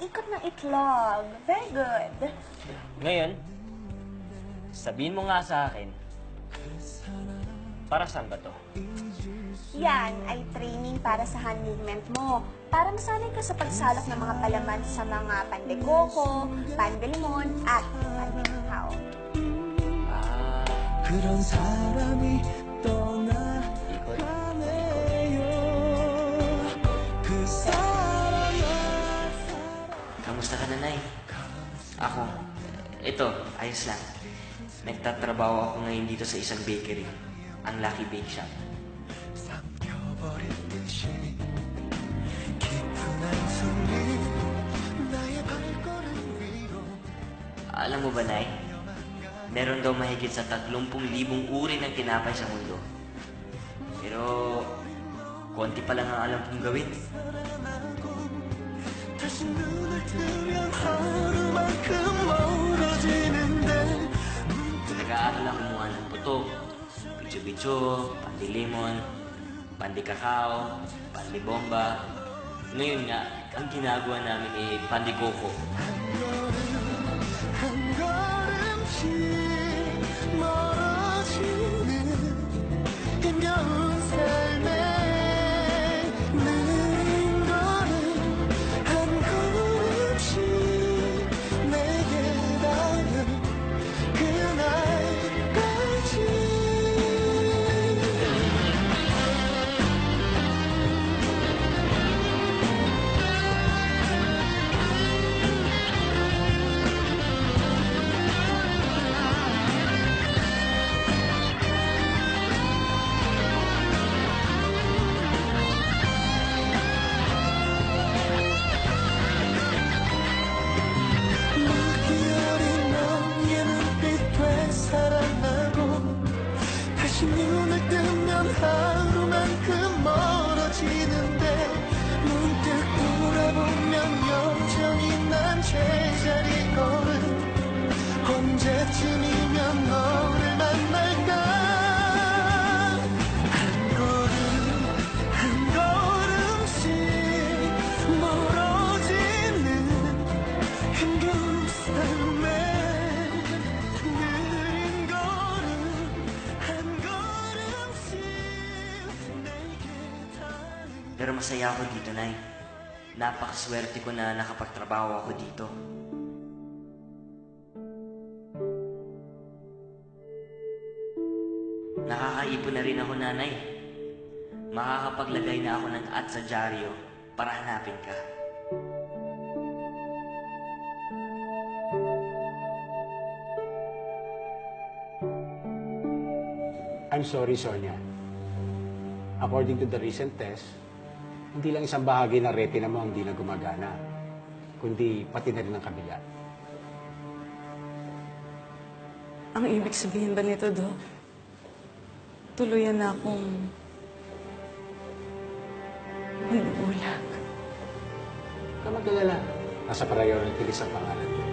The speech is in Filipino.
ikot ng itlog. Very good. Ngayon, sabihin mo nga sa akin, para saan ba to? Yan ay training para sa hand movement mo. Para masanay ka sa pagsalok ng mga palaman sa mga pandekoko, pandelimon, at pandekakaw. Ah, 그런 사람이 ikot. 떠나가네요. 그 사람아 Kamusta ka, nanay? Ako, ito, ayos lang. Nagtatrabaho ako ngayon dito sa isang bakery, ang Lucky Bake Shop. 삼켜버린 듯이 깊은 한숨이 나의 발걸음 위로 Alam mo ba, Nay? Meron daw mahigit sa 30,000 uri ng tinapay sa mundo. Pero, konti pa lang ang alam kong gawin. 다시 눈을 뜨면 하루만큼 멀어지는데 Nag-aaral lang kumuha ng putok, bitso-bitso, pandilimon, pandikakao, pandibomba. Ngayon nga, ang ginagawa namin ay pandikoko. 한 걸음씩 멀어지는 힘겨운 삶에 느린 걸음 한 걸음씩 내게 닿는 그날까지 묻기 어린 너의 눈빛에 살아나고 다시 눈을 뜨면 하루만큼 멀어지는데 문득 돌아보면 여전히 난 제자리 걸음 언제쯤이면 너를 만날까 한 걸음씩 멀어지는 힘겨운 삶에 느린 걸음 한 걸음씩 내게 닿는 Pero masaya ako dito, Nay. Napakaswerte ko na nakapagtrabaho ako dito. Nakakaipon na rin ako, Nanay. Makakapaglagay na ako ng ad sa dyaryo para hanapin ka. I'm sorry, Sonia. According to the recent test, hindi lang isang bahagi ng retina mo ang hindi na gumagana, kundi pati na rin ang kabila. Ang ibig sabihin ba nito, Dok? Tuluyan na akong mabubulag. Huwag ka mag-alala. Nasa priority list ang pangalan mo.